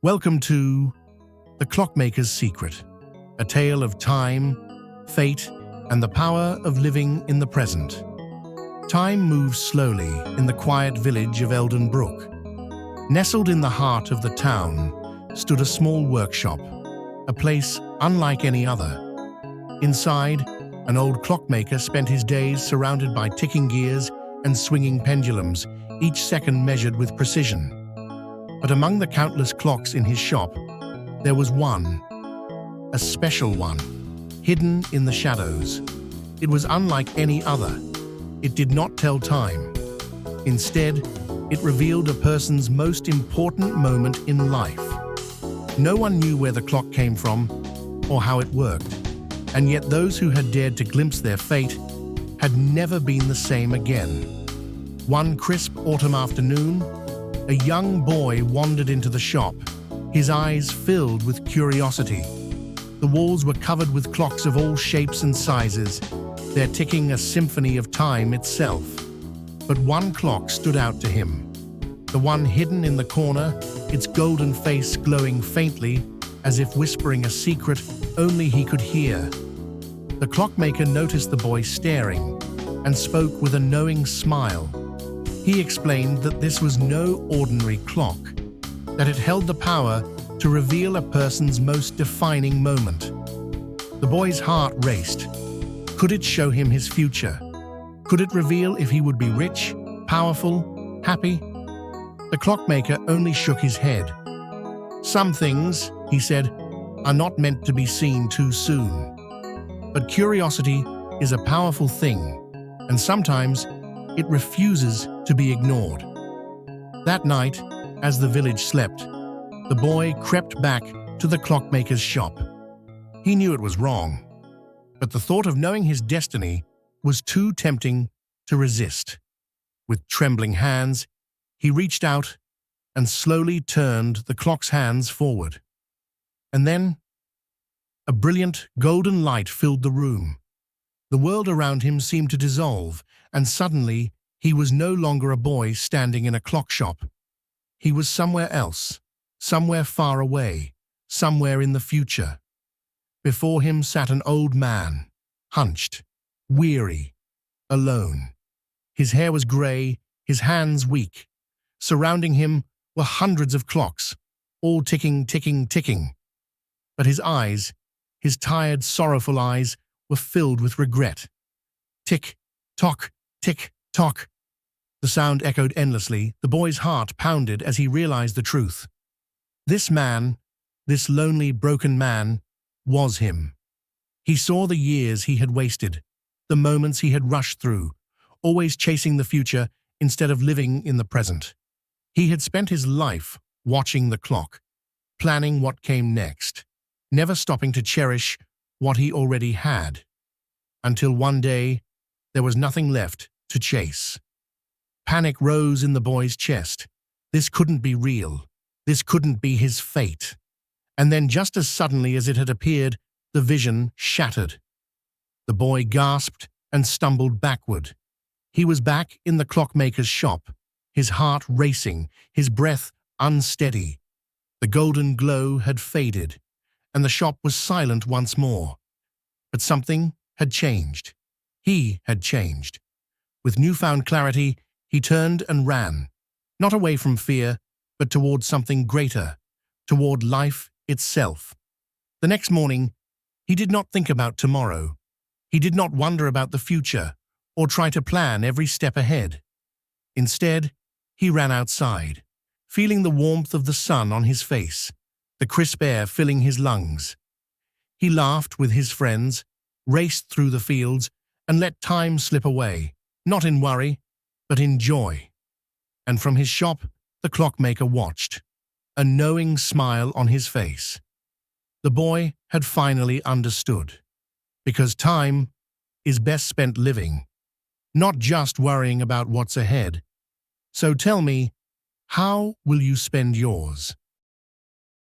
Welcome to The Clockmaker's Secret, a tale of time, fate, and the power of living in the present. Time moves slowly in the quiet village of Eldon Brook. Nestled in the heart of the town stood a small workshop, a place unlike any other. Inside, an old clockmaker spent his days surrounded by ticking gears and swinging pendulums, each second measured with precision. But among the countless clocks in his shop, there was one, a special one, hidden in the shadows. It was unlike any other. It did not tell time. Instead, it revealed a person's most important moment in life. No one knew where the clock came from or how it worked, and yet those who had dared to glimpse their fate had never been the same again. One crisp autumn afternoon, a young boy wandered into the shop, his eyes filled with curiosity. The walls were covered with clocks of all shapes and sizes, their ticking a symphony of time itself. But one clock stood out to him, the one hidden in the corner, its golden face glowing faintly, as if whispering a secret only he could hear. The clockmaker noticed the boy staring and spoke with a knowing smile. He explained that this was no ordinary clock, that it held the power to reveal a person's most defining moment. The boy's heart raced. Could it show him his future? Could it reveal if he would be rich, powerful, happy? The clockmaker only shook his head. Some things, he said, are not meant to be seen too soon. But curiosity is a powerful thing, and sometimes it refuses to be ignored. That night, as the village slept, the boy crept back to the clockmaker's shop. He knew it was wrong, but the thought of knowing his destiny was too tempting to resist. With trembling hands, he reached out and slowly turned the clock's hands forward. And then, a brilliant golden light filled the room. The world around him seemed to dissolve, and suddenly he was no longer a boy standing in a clock shop. He was somewhere else, somewhere far away, somewhere in the future. Before him sat an old man, hunched, weary, alone. His hair was grey, his hands weak. Surrounding him were hundreds of clocks, all ticking, ticking, ticking. But his eyes, his tired, sorrowful eyes, were filled with regret. Tick, tock, tick, tock. The sound echoed endlessly. The boy's heart pounded as he realized the truth. This man, this lonely, broken man, was him. He saw the years he had wasted, the moments he had rushed through, always chasing the future instead of living in the present. He had spent his life watching the clock, planning what came next, never stopping to cherish what he already had. Until one day, there was nothing left to chase. Panic rose in the boy's chest. This couldn't be real. This couldn't be his fate. And then, just as suddenly as it had appeared, the vision shattered. The boy gasped and stumbled backward. He was back in the clockmaker's shop, his heart racing, his breath unsteady. The golden glow had faded, and the shop was silent once more. But something had changed. He had changed. With newfound clarity, he turned and ran, not away from fear, but toward something greater, toward life itself. The next morning, he did not think about tomorrow. He did not wonder about the future or try to plan every step ahead. Instead, he ran outside, feeling the warmth of the sun on his face, the crisp air filling his lungs. He laughed with his friends, raced through the fields, and let time slip away, not in worry, but in joy. And from his shop, the clockmaker watched, a knowing smile on his face. The boy had finally understood, because time is best spent living, not just worrying about what's ahead. So tell me, how will you spend yours?